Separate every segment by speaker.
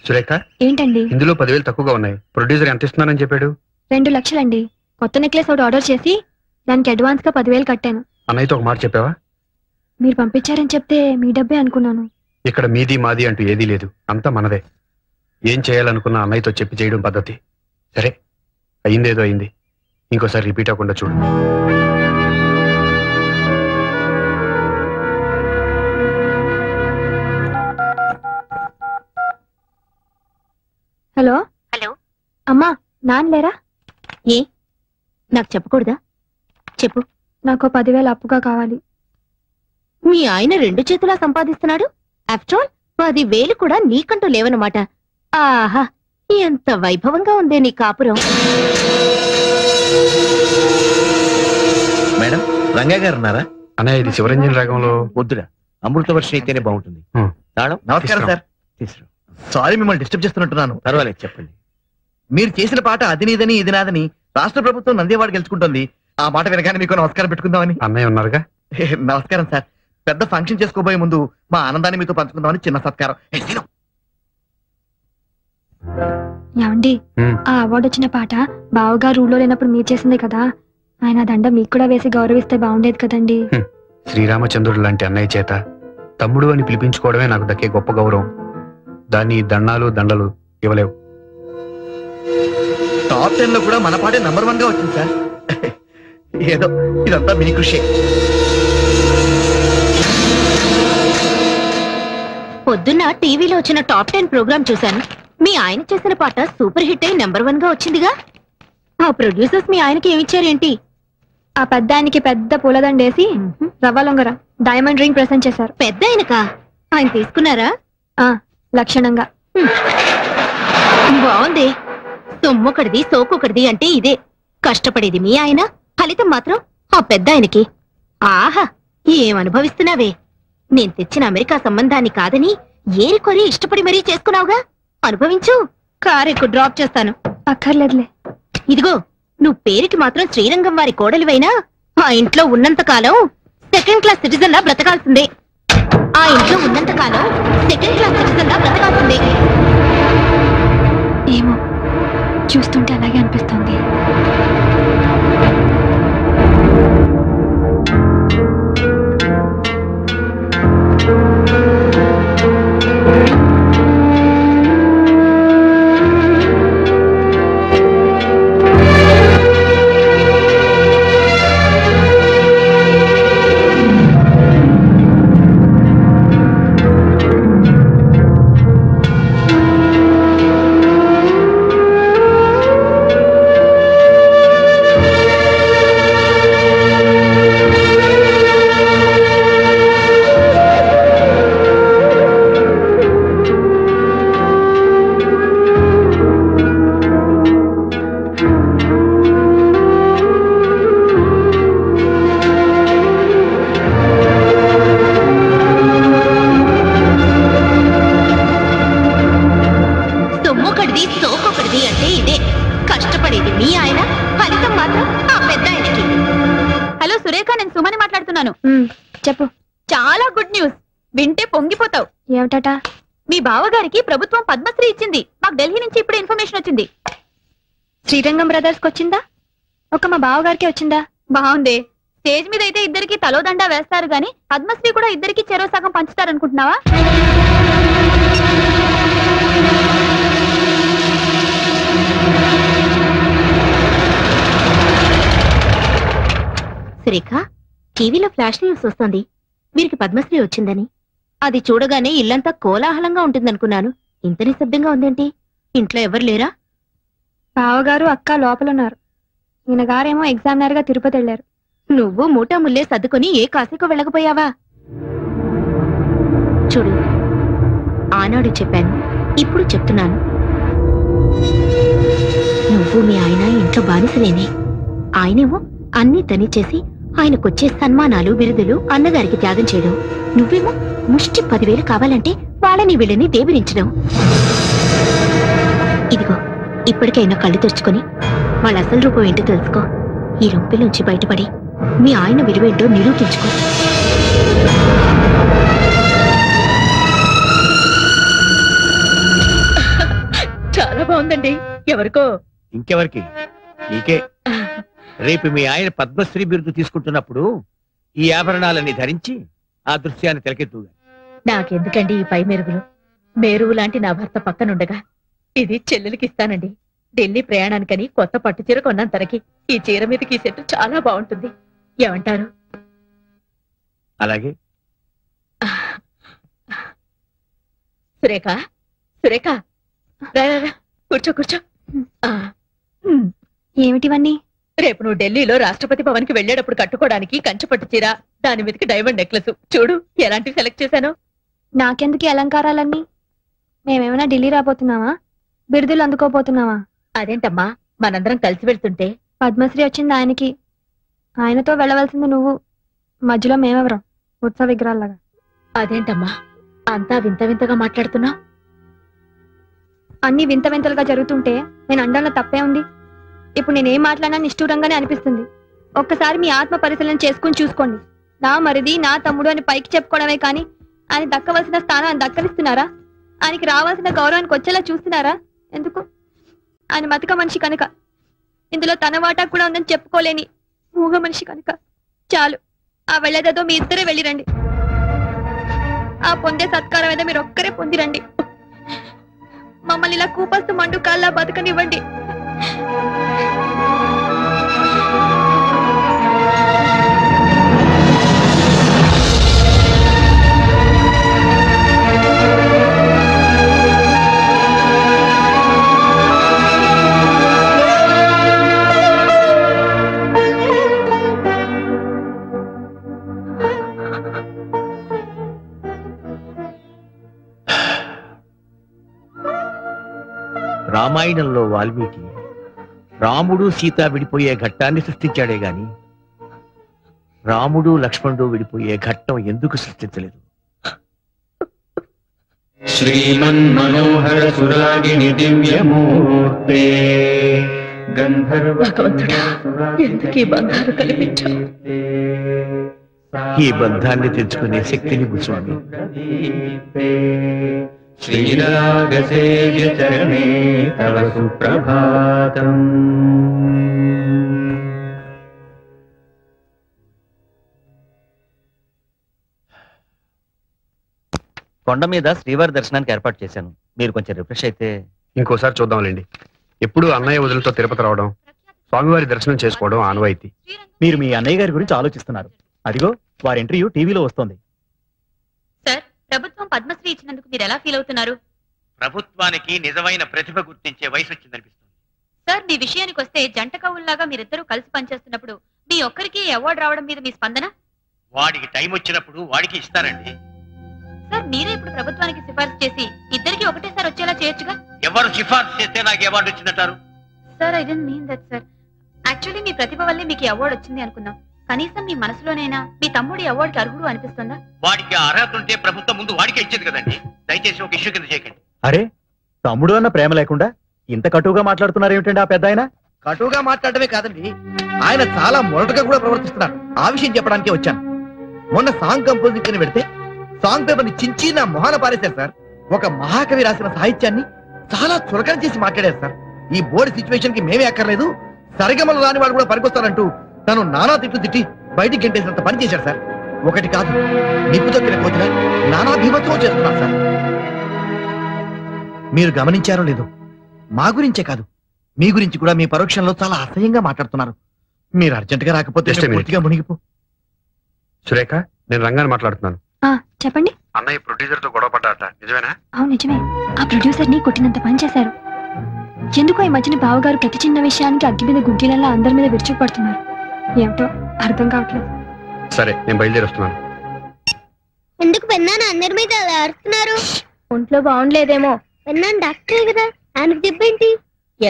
Speaker 1: సురేఖ
Speaker 2: ఏంటండి?
Speaker 1: ఇందులో 10,000 తక్కువగా ఉన్నాయి. ప్రొడ్యూసర్ ఎంత ఇస్తున్నానని చెప్పాడు?
Speaker 2: 2 లక్షలండి. కొత్త నెక్లెస్ ఒకటి ఆర్డర్ చేసి దానికి అడ్వాన్స్ గా 10,000 కట్టాను.
Speaker 1: అన్నయ్యతో ఒక మాట చెప్పావా?
Speaker 2: మీరు పంపించారని చెప్తే మీ డబ్బే అనుకున్నాను.
Speaker 1: ఇక్కడ మీది మాది అంటూ ఏదీ లేదు, అంతా మనదే. ఏం చేయాలనుకున్నా అన్నయ్యతో చెప్పి చేయడం పద్ధతి. సరే, అయిందేదో అయింది, ఇంకోసారి రిపీట్ అవ్వకుండా చూడు.
Speaker 2: హలో
Speaker 3: హలో
Speaker 2: అమ్మా, నాన్న లేరా?
Speaker 3: ఏ నాకు చెప్పకూడదా? చెప్పు.
Speaker 2: నాకు 10,000 అప్పుగా కావాలి.
Speaker 3: మీ ఆయన 2 చేతులా సంపాదిస్తున్నాడు. ఆఫ్టర్ ఆల్ 10,000 కూడా నీకంటూ లేవన్నమాట. ఆహా, ఎంత వైభవంగా ఉందే నీ కాపురం.
Speaker 4: మేడం, రంగా గారు ఉన్నారా?
Speaker 1: అన్నయ్య, ఇది శివరంజన్ రాగంలో
Speaker 4: వద్దురా, అమృత వర్షం అయితేనే బాగుంటుంది. తాళం.
Speaker 5: నమస్కారం సార్.
Speaker 4: తీసుకురా.
Speaker 5: సారీ, మిమ్మల్ని డిస్టర్బ్ చేస్తున్నట్టున్నాను.
Speaker 4: పర్వాలేదు, చెప్పండి.
Speaker 5: మీరు చేసిన పాట అది నీదని ఇది నాదని రాష్ట్ర ప్రభుత్వం నందేవాడ గెలుచుకుంటుంది. ఆ మాట వినగానే మీకు నమస్కారం పెట్టుకుందామని.
Speaker 1: అన్నయ్య ఉన్నారుగా?
Speaker 5: నమస్కారం సార్. పెద్ద ఫంక్షన్ చేసుకోబోయే ముందు మా ఆనందాన్ని మీతో పంచుకుందామని చిన్న సత్కారం.
Speaker 2: ఏమండి, ఆ అవార్డు వచ్చిన పాట బావగారు ఊళ్ళో లేనప్పుడు మీరు చేసిందే కదా. ఆయన దండ మీకు కూడా వేసి గౌరవిస్తే బాగుండేది కదండి.
Speaker 1: శ్రీరామచంద్రుడు లాంటి అన్నయ్య చేత తమ్ముడు అని పిలిపించుకోవడమే నాకు దక్కే గొప్ప గౌరవం. దాన్ని దండాలు దండలు ఇవ్వలేవు.
Speaker 5: టాప్ 10 లో కూడా మన పాటే నంబర్ 1 గా వచ్చింది సార్. ఏదో ఇదంతా మీ కృషి.
Speaker 3: పొద్దున్న టీవీలో వచ్చిన టాప్ 10 ప్రోగ్రామ్ చూశాను. మీ ఆయన చేసిన పాట సూపర్ హిట్ అయి నెంబర్ 1 గా వచ్చిందిగా. ఆ ప్రొడ్యూసర్స్ మీ ఆయనకి ఏమిచ్చారేంటి?
Speaker 2: ఆ పెద్ద ఆయనకి పెద్ద పూలదండేసి రవ్వ లొంగర డైమండ్ రింగ్ ప్రెసెంట్ చేశారు.
Speaker 3: పెద్ద ఆయనకా? ఆయన తీసుకున్నారా?
Speaker 2: లక్షణంగా.
Speaker 3: బాగుంది. సొమ్మొకటిది సోకొకటిది అంటే ఇదే. కష్టపడేది మీ ఆయన, ఫలితం మాత్రం ఆ పెద్ద ఆయనకి. ఆహా, ఏమనుభవిస్తున్నావే. నేను తెచ్చిన అమెరికా సంబంధాన్ని కాదని ఏరికొరి ఇష్టపడి మరీ చేసుకున్నావుగా. అనుభవించు. కారెక్కు డ్రాప్ చేస్తాను.
Speaker 2: అక్కర్లేదులే.
Speaker 3: ఇదిగో, నువ్వు పేరుకి మాత్రం శ్రీరంగం వారి కోడలివైనా ఆ ఇంట్లో ఉన్నంతకాలం 2nd క్లాస్ సిటిజన్ లా బ్రతకాల్సిందే. ఆ ఇంట్లో ఉన్నంతకాలం 2nd క్లాస్ సిటిజన్ లా బ్రతకాల్సిందే.
Speaker 2: ఏమో, చూస్తుంటే అలాగే అనిపిస్తుంది. చెప్పు.
Speaker 3: చాలా గుడ్ న్యూస్. వింటే పొంగిపోతావు.
Speaker 2: ఏమిటట?
Speaker 3: మీ బావగారికి ప్రభుత్వం పద్మశ్రీ ఇచ్చింది. మాకు ఢిల్లీ నుంచి ఇప్పుడు ఇన్ఫర్మేషన్ వచ్చింది.
Speaker 2: శ్రీరంగం బ్రదర్స్ కి వచ్చిందా? ఒక మా బావగారికి వచ్చిందా?
Speaker 3: బాగుంది. స్టేజ్ మీద అయితే ఇద్దరికి తలోదండా వేస్తారు గాని పద్మశ్రీ కూడా ఇద్దరికి చెరో సగం పంచుతారనుకుంటున్నావా? సురేఖ, టీవీలో ఫ్లాష్ న్యూస్ వస్తుంది. వీరికి పద్మశ్రీ వచ్చిందని. అది చూడగానే ఇల్లంతా కోలాహలంగా ఉంటుందనుకున్నాను. ఇంత నిశ్శబ్దంగా ఉందేంటి? ఇంట్లో ఎవరు లేరా?
Speaker 2: బావగారు అక్క లోపలున్నారు. ఈయన గారేమో ఎగ్జామినర్ గా తిరుపతి వెళ్లారు.
Speaker 3: నువ్వు మూటా ముల్లే సర్దుకొని ఏ కాశీకో వెళ్ళకపోయావా? చూడు, ఆనాడు చెప్పాను, ఇప్పుడు చెప్తున్నాను. నువ్వు మీ ఆయన ఇంట్లో బానిసలేనే. ఆయనేమో అన్నీ తనిచేసి ఆయనకొచ్చే సన్మానాలు బిరుదులు అన్నగారికి త్యాగం చేయడం. నువ్వేమో ముష్టి 10,000 కావాలంటే వాళ్ళని వీళ్ళని దేవిరించడం. ఇదిగో, ఇప్పటికైనా కళ్ళు తెరుచుకొని వాళ్ళ అసలు రూపం ఏంటో తెలుసుకో. ఈ రొంపిలోంచి బయటపడి మీ ఆయన విలువేంటో నిరూపించుకో. బాగుందండి. ఎవరికో?
Speaker 4: ఇంకెవరికి? నీకే. రేపు మీ ఆయన పద్మశ్రీ బిరుదు తీసుకుంటున్నప్పుడు ఈ ఆభరణాలన్నీ ధరించి ఆ దృశ్యాన్ని తిలకెత్తుగా.
Speaker 3: నాకెందుకండి ఈ పై మెరుగులు? మేరువు లాంటి నా భర్త పక్కనుండగా ఇది చెల్లెలకి ఇస్తానండి. ఢిల్లీ ప్రయాణానికని కొత్త పట్టు చీర కొన్నాను తనకి. ఈ చీర మీదకి ఈ సెట్ చాలా బాగుంటుంది. ఏమంటారు?
Speaker 4: అలాగే.
Speaker 3: సురేఖ, సురేఖ, రా రా రా, కూర్చో కూర్చో.
Speaker 2: ఏమిటివన్నీ?
Speaker 3: రేపు నువ్వు ఢిల్లీలో రాష్ట్రపతి భవన్ కి వెళ్లేటప్పుడు కట్టుకోవడానికి కంచపట్టు చీర, దాని మీదకి డైమండ్ నెక్లెస్. చూడు ఎలాంటివి సెలెక్ట్ చేశాను.
Speaker 2: నాకెందుకు ఈ అలంకారాలన్నీ? మేమేమైనా ఢిల్లీ రాబోతున్నావా? బిరుదులు అందుకోపోతున్నావా?
Speaker 3: అదేంటమ్మా, మనందరం కలిసి వెళ్తుంటే.
Speaker 2: పద్మశ్రీ వచ్చింది ఆయనకి, ఆయనతో వెళ్ళవలసింది నువ్వు. మధ్యలో మేమెవరం ఉత్సవ విగ్రహాల్లాగా?
Speaker 3: అదేంటమ్మా అంతా వింత వింతగా మాట్లాడుతున్నా?
Speaker 2: అన్ని వింత వింతలుగా జరుగుతుంటే నేను అండంలో తప్పే ఉంది. ఇప్పుడు నేనేం మాట్లాడినా నిష్ఠూరంగానే అనిపిస్తుంది. ఒక్కసారి మీ ఆత్మ పరిశీలన చేసుకుని చూసుకోండి. నా మరిది, నా తమ్ముడు అని పైకి చెప్పుకోవడమే కానీ ఆయన దక్కవలసిన స్థానాన్ని దక్కలిస్తున్నారా? ఆయనకి రావాల్సిన గౌరవానికి వచ్చేలా చూస్తున్నారా? ఎందుకు? ఆయన మతక మనిషి కనుక, ఇందులో తన వాటా కూడా ఉందని చెప్పుకోలేని మూగ మనిషి కనుక. చాలు, ఆ వెళ్ళేదేదో మీ ఇద్దరే వెళ్ళిరండి. ఆ పొందే సత్కారం ఏదో మీరు ఒక్కరే పొందిరండి. మమ్మల్ని ఇలా కూపస్తు మండు కాల్లా బతకనివ్వండి.
Speaker 4: రామాయణంలో వాల్మీకి రాముడు సీత విడిపోయే ఘట్టాన్ని సృష్టించాడే గాని రాముడు లక్ష్మణుడు విడిపోయే ఘట్టం ఎందుకు సృష్టించలేదు?
Speaker 6: శ్రీమన్మనోహర సురాగిణి దివ్యమూర్తే
Speaker 3: భగవంతుడా, ఎందుకు ఈ బంధాలు కల్పించావు?
Speaker 4: ఈ బంధాన్ని తెచ్చుకునే శక్తిని స్వామి.
Speaker 6: శ్రీరాగసేవ్య చరణే తవ సుప్రభాతం.
Speaker 5: కొండ మీద శ్రీవారి దర్శనానికి ఏర్పాటు చేశాను. మీరు కొంచెం రిఫ్రెష్ అయితే.
Speaker 1: ఇంకోసారి చూద్దాంలేండి. ఎప్పుడు అన్నయ్య వదులతో తిరుపతి రావడం, స్వామివారి దర్శనం చేసుకోవడం ఆనవాయితీ.
Speaker 7: మీరు మీ అన్నయ్య గారి గురించి ఆలోచిస్తున్నారు. అదిగో వారి ఇంటర్వ్యూ టీవీలో వస్తోంది.
Speaker 3: సార్, ప్రభుత్వం పద్మశ్రీ ఇచ్చినందుకు మీరు ఎలా ఫీల్ అవుతున్నారు?
Speaker 4: ప్రభుత్వానికి నిజమైన ప్రతిభ గుర్తించే వయసు వచ్చిందనిపిస్తుంది.
Speaker 3: సార్, మీ విషయానికి వస్తే జంట కవుల్లాగా మీరిద్దరూ కలిసి పనిచేస్తున్నప్పుడు మీ ఒక్కరికి అవార్డు రావడం మీద మీ స్పందన?
Speaker 4: వాడికి టైం వచ్చినప్పుడు వాడికి ఇస్తారండి.
Speaker 3: సార్, మీరే ఇప్పుడు ప్రభుత్వానికి సిఫార్సు చేసి ఇద్దరికి ఒకటేసారి వచ్చేలా చేయొచ్చుగా?
Speaker 4: ఎవరు సిఫార్సు చేస్తే నాకు అవార్డు వచ్చిందంటారు?
Speaker 3: Sir, I don't mean that sir. Actually మీ ప్రతిభ వల్లే మీకు అవార్డు వచ్చింది అనుకున్నాం. కనీసం మీ మనసులోనైనా మీ తమ్ముడి అవార్డుకి అర్హుడు అనిపిస్తుందా?
Speaker 4: వాడికి అర్హత ఉంటే ప్రభుత్వం ముందు వాడికే ఇచ్చేది కదండి. దయచేసి ఒక ఇష్యూ కింద చేయకండి.
Speaker 7: అరే, తమ్ముడు అన్న ప్రేమ లేకుండా ఇంత కటువుగా మాట్లాడుతున్నారు ఏమిటండి ఆ పెద్ద ఆయన?
Speaker 5: కటువుగా మాట్లాడమే కాదండి, ఆయన చాలా మొరటుగా కూడా ప్రవర్తిస్తున్నారు. ఆ విషయం చెప్పడానికే వచ్చాను. మొన్న సాంగ్ కంపోజింగ్ అని పెడితే సాంగ్ పేపర్ ని చించి నా మొహాన పారేశారు సార్. ఒక మహాకవి రాసిన సాహిత్యాన్ని చాలా చులకన చేసి మాట్లాడారు సార్. ఈ బోర్డు సిచ్యువేషన్ కి మేమే అక్కర్లేదు, సరిగమలు రాని వాడు కూడా పనికొస్తారంటూ తను నానా తిట్లు తిట్టి బయటికి గంటేసినంత పని చేశారు సార్. ఒకటి కాదు, నిప్పు తొక్కిన కోతిగా నానా భీమత్వం చేస్తున్నారు సార్. మీరు గమనించారో లేదో, మా గురించే కాదు మీ గురించి కూడా మీ పరోక్షంలో చాలా అసహ్యంగా మాట్లాడుతున్నారు. మీరు అర్జెంట్ గా రాకపోతే
Speaker 1: Just a minute.
Speaker 5: పూర్తిగా మునిగిపో.
Speaker 1: సురేఖ, నేను రంగాన్ని మాట్లాడుతున్నాను.
Speaker 2: చెప్పండి.
Speaker 1: అన్నయ్య ప్రొడ్యూసర్ తో గొడవ పడ్డాట, నిజమేనా?
Speaker 2: అవును, నిజమే. ఆ ప్రొడ్యూసర్ ని కొట్టినంత పని చేశారు. ఎందుకో ఈ మధ్యన బావగారు ప్రతి చిన్న విషయానికి అగ్గి మీద గుడ్డీలలా అందరి మీద విరుచుకుపడుతున్నారు. ఏమిటో అర్థం కావట్లేదు.
Speaker 1: సరే, నేను బయలుదేరి వస్తున్నాను.
Speaker 8: ఎందుకు పెన్నాను అందరి మీద అలా అరుస్తున్నారు?
Speaker 2: ఒంట్లో బాగుండలేదేమో.
Speaker 8: పెన్నాను డాక్టరే కదా, ఆయనకు చెప్పేంటి?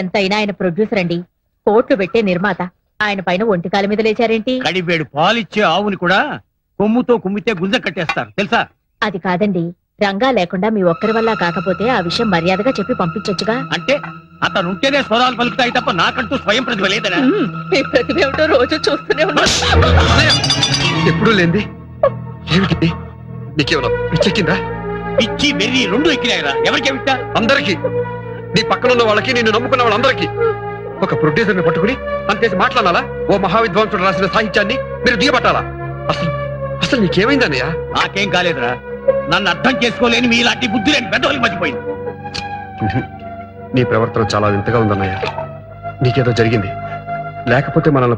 Speaker 3: ఎంతైనా ఆయన ప్రొడ్యూసర్ అండి, కోట్లు పెట్టే నిర్మాత. ఆయన పైన ఒంటికాల మీద లేచారేంటి?
Speaker 4: కడివేడు పాలిచ్చే ఆవుని కూడా కొమ్ముతో కుమ్మితే గుంజ కట్టేస్తారు తెలుసా?
Speaker 3: అది కాదండి, రంగా లేకుండా మీ ఒక్కరి వల్ల కాకపోతే ఆ విషయం మర్యాదగా చెప్పి పంపించొచ్చుగా.
Speaker 4: అంటే అతను ఉంటేనే స్వరాలు పలుకుతాయి తప్ప నాకంటూ స్వయం ప్రతిభ లేదనా?
Speaker 3: మీ ప్రతిభ ఏమిటో రోజు చూస్తూనే ఉన్నా.
Speaker 1: ఎప్పుడూ లేంది ఏమిటి? నీకేమన్నా పిచ్చెక్కిందా?
Speaker 4: పిచ్చి వెర్రి రెండు ఎక్కినాయిరా. ఎవరికి విట్టా?
Speaker 1: అందరికి నీ పక్కనున్న వాళ్ళకి నిన్ను నమ్ముకున్న వాళ్ళందరికీ. ఒక ప్రొడ్యూసర్ని పట్టుకుని అంతేసి మాట్లాడాలా? ఓ మహావిద్వాంసుడు రాసిన సాహిత్యాన్ని మీరు దిగబట్టాలా? అసలు అసలు నీకేమైందన్నయ్య?
Speaker 4: నాకేం కాలేదురా, నన్ను అర్థం చేసుకోలేని మీలాంటి బుద్ధి లేని పెద్దవాళ్ళకి మర్చిపోయింది.
Speaker 1: నీ ప్రవర్తన చాలా వింతగా ఉందన్నయ్య. నీకేదో జరిగింది, లేకపోతే మనల్ని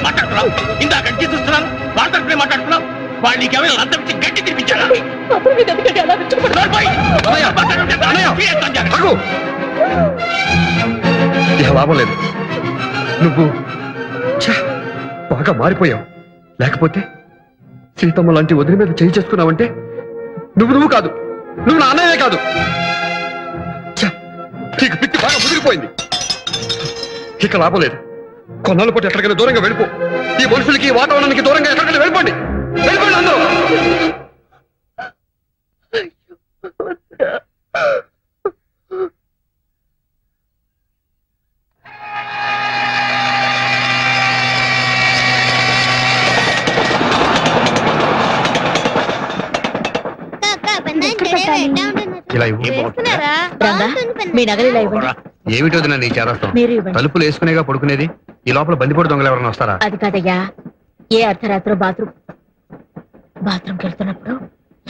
Speaker 4: మాట్లాడుతున్నావు. ఇందాక చూస్తున్నాను వాళ్ళతో మాట్లాడుతున్నావు. వాళ్ళు నీకేమైనా లంచం ఇచ్చి గట్టి తినిపించారా?
Speaker 1: ఇక లాభం లేదు. నువ్వు బాగా మారిపోయావు. లేకపోతే సీతమ్మ లాంటి వదిలి మీద చేయి చేసుకున్నావంటే నువ్వు కాదు, నువ్వు నా అన్నయ్యే కాదు. నీకు పిచ్చి బాగా ముదిరిపోయింది. ఇక లాభం లేదు. కొన్నాళ్ళు పాటు ఎక్కడికైనా దూరంగా వెళ్ళిపో. ఈ మనుషులకి వాతావరణానికి దూరంగా ఎక్కడికైనా వెళ్ళిపోండి. వెళ్ళిపోండి అందరూ. ఇలా
Speaker 3: మీ నగలు ఇలా ఇవ్వండి.
Speaker 1: ఏమిటో నీ చేరస్తాం.
Speaker 3: మీరు ఇవ్వండి.
Speaker 1: తలుపులు వేసుకునేగా పడుకునేది. ఈ లోపల బందిపోటు దొంగలు ఎవరైనా వస్తారా?
Speaker 3: అది కాదయ్యా, ఏ అర్ధరాత్రో బాత్రూమ్కి వెళ్తున్నప్పుడు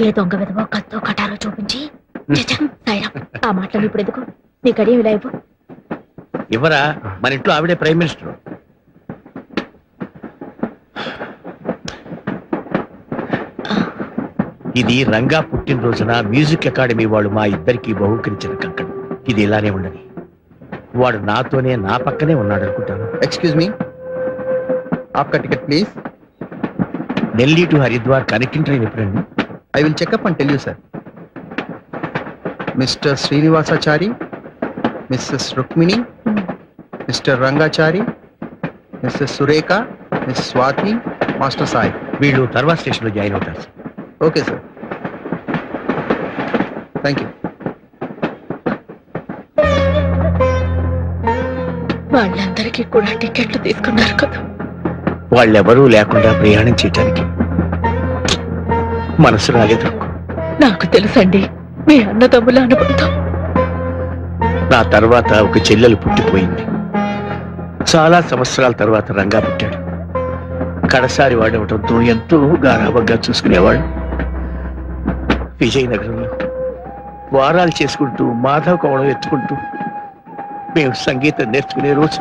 Speaker 3: ఏ దొంగ విధవో కత్తో కటారో చూపించి సాయిరాం ఆ మాటలు ఇప్పుడు ఎందుకు? నీ కడియం ఇలా ఇవ్వు.
Speaker 4: ఇవ్వరా, మన ఇంట్లో ఆవిడే ప్రైమ్ మినిస్టర్. ఇది రంగా పుట్టినరోజున మ్యూజిక్ అకాడమీ వాళ్ళు మా ఇద్దరికి బహుకరించిన కంకణం. ఇది ఇలానే ఉండని. వాడు నాతోనే నా పక్కనే ఉన్నాడు అనుకుంటాను.
Speaker 5: ఎక్స్క్యూజ్ మీ, ఆప్కా ticket please.
Speaker 4: Delhi to Haridwar connecting train ఎప్పుడండి?
Speaker 5: I will check up and tell you, sir. Mr. Srinivasachari, Mrs. Rukmini, Mr. Rangachari, Mrs. Sureka, Miss Swati, Master Sai.
Speaker 4: వీళ్ళు తర్వాత స్టేషన్ లో జాయిన్ అవుతారు.
Speaker 5: Okay, sir. Thank you.
Speaker 3: వాళ్ళందరికీ కూడా టికెట్లు తీసుకున్నారు కదా.
Speaker 4: వాళ్ళెవరూ లేకుండా ప్రయాణం చేయటానికి మనసు రాలేదు.
Speaker 3: నాకు తెలుసండి మీ అన్నదమ్ముల అనుబంధం.
Speaker 4: నా తర్వాత ఒక చెల్లెలు పుట్టిపోయింది. చాలా సంవత్సరాల తర్వాత రంగా పుట్టాడు. కడసారి వాడవటంతో ఎంతో గారాబంగా చూసుకునేవాడు. విజయనగరంలో వారాలు చేసుకుంటూ మాధవ కోణం ఎత్తుకుంటూ మేము సంగీతం నేర్చుకునే రోజు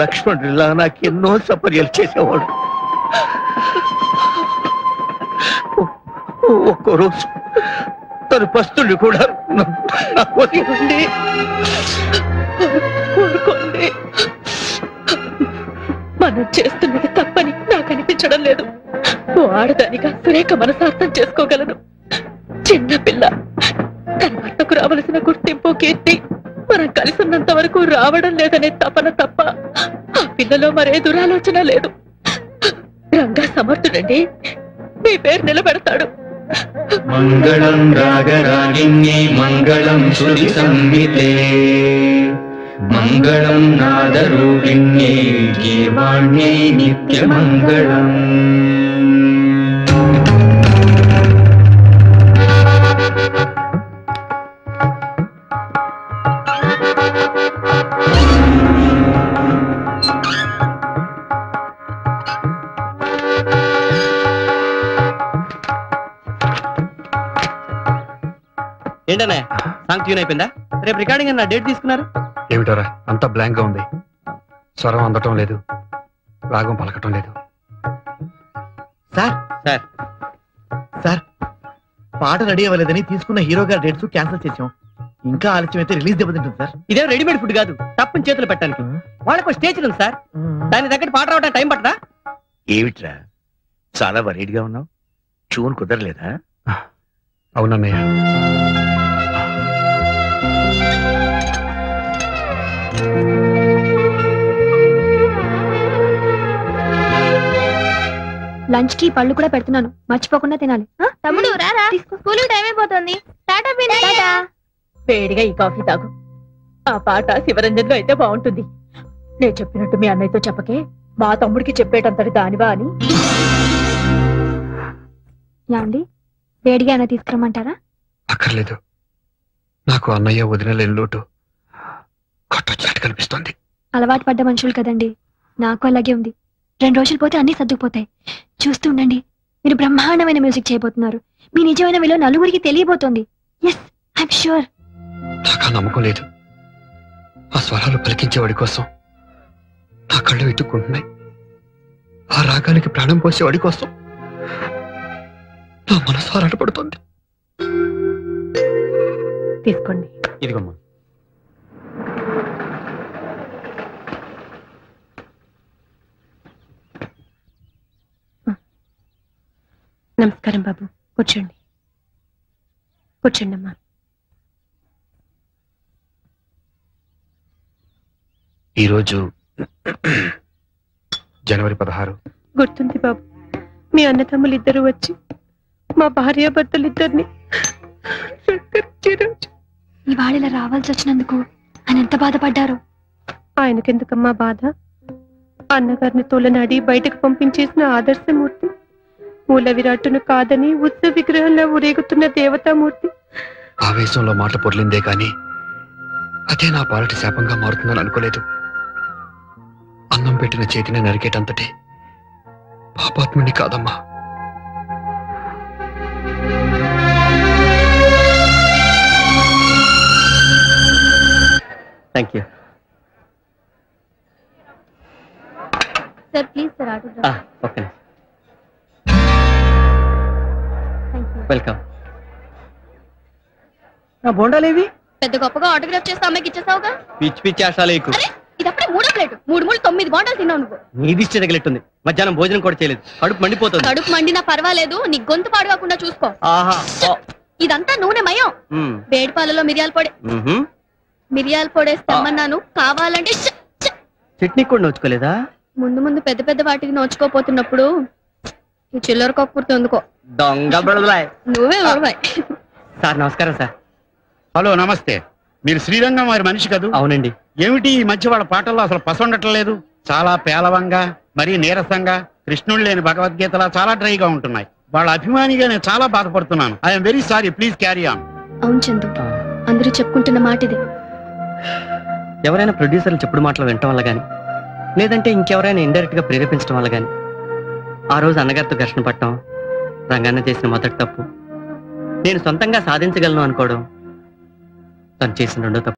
Speaker 4: లక్ష్మణుడిలా నాకు ఎన్నో సపర్యలు చేసేవాడు. ఒక్కో రోజు తను పస్తులు కూడా
Speaker 3: మనం చేస్తున్నది తప్పని నాకు అనిపించడం లేదు. ఓ ఆడదానిగా సురేఖ మనసార్థం చేసుకోగలను. చిన్న పిల్ల, తన భర్తకు రావలసిన గుర్తింపు కీర్తి మనం కలిసి ఉన్నంత వరకు రావడం లేదనే తపన తప్ప ఆ పిల్లలో మరే దురాలోచన లేదు. రంగా సమర్థుడండి, మీ పేరు నిలబెడతాడు.
Speaker 6: మంగళం రాగరాగిణ్యే మంగళం శృతి సంహితే మంగళం నాదరూపిణ్యే గీర్వాణ్యే నిత్యమంగళం.
Speaker 5: ఏంటనే సాంగ్ ట్యూన్ అయిపోయిందా? రేపు రికార్డింగ్ అన్న డేట్ తీసుకున్నారు?
Speaker 1: ఏమిటోరా అంతా బ్లాంక్ గా ఉంది. స్వరం అందటం లేదు, రాగం పలకటం లేదు.
Speaker 5: సార్ సార్ సార్ పాట రెడీ అవ్వలేదని తీసుకున్న హీరో గారి డేట్స్ క్యాన్సిల్ చేసాం. ఇంకా ఆలస్యం అయితే రిలీజ్ దెబ్బతింటుంది సార్. ఇదే రెడీమేడ్ ఫుడ్ కాదు, తప్పని చేతులు పెట్టడానికి. వాళ్ళకు స్టేజ్ ఉంది సార్, దాని దగ్గర పాట రావడానికి టైం పట్టదా?
Speaker 4: ఏమిట్రా చాలా వరీడ్ గా ఉన్నావు? ట్యూన్ కుదరలేదా?
Speaker 1: అవునన్నయ్య.
Speaker 2: లంచ్ కి పళ్ళు కూడా పెడుతున్నాను, మర్చిపోకుండా తినాలి.
Speaker 8: తమ్ముడు రారా, స్కూల్ టైం అయిపోతుంది. టాటా టాటా.
Speaker 3: వేడిగా ఈ కాఫీ తాగు. ఆ పాట శివరంజన్లో అయితే బాగుంటుంది. నేను చెప్పినట్టు మీ అన్నయ్యతో చెప్పకే, మా తమ్ముడికి చెప్పేటంతటి దానివా అని.
Speaker 2: యాండి వేడిగా అయినా తీసుకురమ్మంటారా?
Speaker 1: అక్కర్లేదు, నాకు అన్నయ్య వదినలేని లోటు కొట్టొచ్చినట్టు కనిపిస్తోంది.
Speaker 2: అలవాటు పడ్డ మనుషులు కదండి, నాకు అలాగే ఉంది. 2 రోజులు పోతే అన్ని సర్దుకుపోతాయి. చూస్తూ ఉండండి, మీరు బ్రహ్మాండమైన మ్యూజిక్ చేయబోతున్నారు. మీ నిజమైన విలువ నలుగురికి తెలియబోతోంది. Yes, I'm sure.
Speaker 1: నాకు ఆ నమ్మకం లేదు. ఆ స్వరాలు పలికించేవాడి కోసం నా కళ్ళు వెతుక్కుంటున్నాయి. ఆ రాగానికి ప్రాణం పోసేవాడి కోసం నా మనసు ఆరాటపడుతోంది.
Speaker 3: తీసుకోండి.
Speaker 7: ఇదిగమ్మా.
Speaker 3: నమస్కారం బాబు, కూర్చోండి. కూర్చోండి అమ్మా.
Speaker 1: ఈరోజు జనవరి 16.
Speaker 3: గుర్తుంది బాబు, మీ అన్నతమ్ములిద్దరూ వచ్చి మా భార్యాభర్తలిద్దరిని
Speaker 2: ఇవాళ ఇలా రావాల్సి వచ్చినందుకు ఆయన ఎంత బాధపడ్డారు.
Speaker 3: ఆయనకెందుకమ్మా బాధ? అన్నగారిని తోలనాడి బయటకు పంపించేసిన ఆదర్శమూర్తి, మూల విరాట్టును కాదని ఉత్సవ విగ్రహంలో ఊరేగుతున్న దేవతామూర్తి.
Speaker 1: ఆవేశంలో మాట పొర్లిందే కాని అదే నా పాలటి శాపంగా మారుతుందని అనుకోలేదు. అన్నం పెట్టిన చేతిని నరికేటంతటి పాపాత్ముని కాదమ్మా.
Speaker 9: Thank you
Speaker 2: sir. Please sir, autograph.
Speaker 9: Okay, welcome.
Speaker 5: నా బోండాలేవి?
Speaker 2: పెద్ద గొప్పగా ఆటోగ్రాఫ్ చేస్తే అమ్మాయికి ఇచ్చేసావుగా.
Speaker 9: పిచ్చి పిచ్చి ఆశాలు ఎక్కువ.
Speaker 2: ఇది అప్పుడే 3వ ప్లేట్. 3 3 9 బాండాలు తిన్నావు నువ్వు.
Speaker 9: నీ దిష్టి తగిలిట్టుంది. మధ్యాహ్నం భోజనం కూడా చేయలేదు. కడుపు మండిపోతుంది.
Speaker 2: కడుపు మండినా పర్వాలేదు, నీ గొంతు పాడుకోకుండా చూసుకో.
Speaker 9: ఆహా.
Speaker 2: ఇదంతా నూనె మయం. వేడి పాలలో మిరియాల పొడి. మిరియాల పొడేసి తెమ్మన్నాను, కావాలంటే
Speaker 9: చట్నీ కూడా నోచుకోలేదా?
Speaker 2: ముందు ముందు పెద్ద పెద్ద వాటికి నోచుకోపోతున్నప్పుడు ఈ చిల్లర కక్కుర్తి ఎందుకో.
Speaker 9: దొంగ బెడదలాయ్.
Speaker 2: నువ్వే మరవాయి.
Speaker 9: సార్ నమస్కారం సార్.
Speaker 4: హలో, నమస్తే. మీరు శ్రీరంగం వారి మనిషి కదూ?
Speaker 9: అవునండి.
Speaker 4: ఏమిటి ఈ మధ్య వాళ్ళ పాటల్లో అసలు పసండట్లేదు? చాలా పేలవంగా, మరీ నీరసంగా, కృష్ణుడు లేని భగవద్గీతలా చాలా డ్రైగా ఉంటున్నాయి. వాళ్ళ అభిమానిగా నేను చాలా బాధపడుతున్నాను. I'm very sorry, please carry on.
Speaker 2: అవును చందు, అందరూ చెప్పుకుంటున్న మాట ఇది.
Speaker 9: ఎవరైనా ప్రొడ్యూసర్లు చెప్పుడు మాటలు వినటం వల్ల గాని, లేదంటే ఇంకెవరైనా ఇండైరెక్ట్ గా ప్రేరేపించడం వల్ల గాని ఆ రోజు అన్నగారితో ఘర్షణ పట్టడం రంగన్న చేసిన మొదటి తప్పు. నేను సొంతంగా సాధించగలను అనుకోవడం తను చేసిన రెండో తప్పు.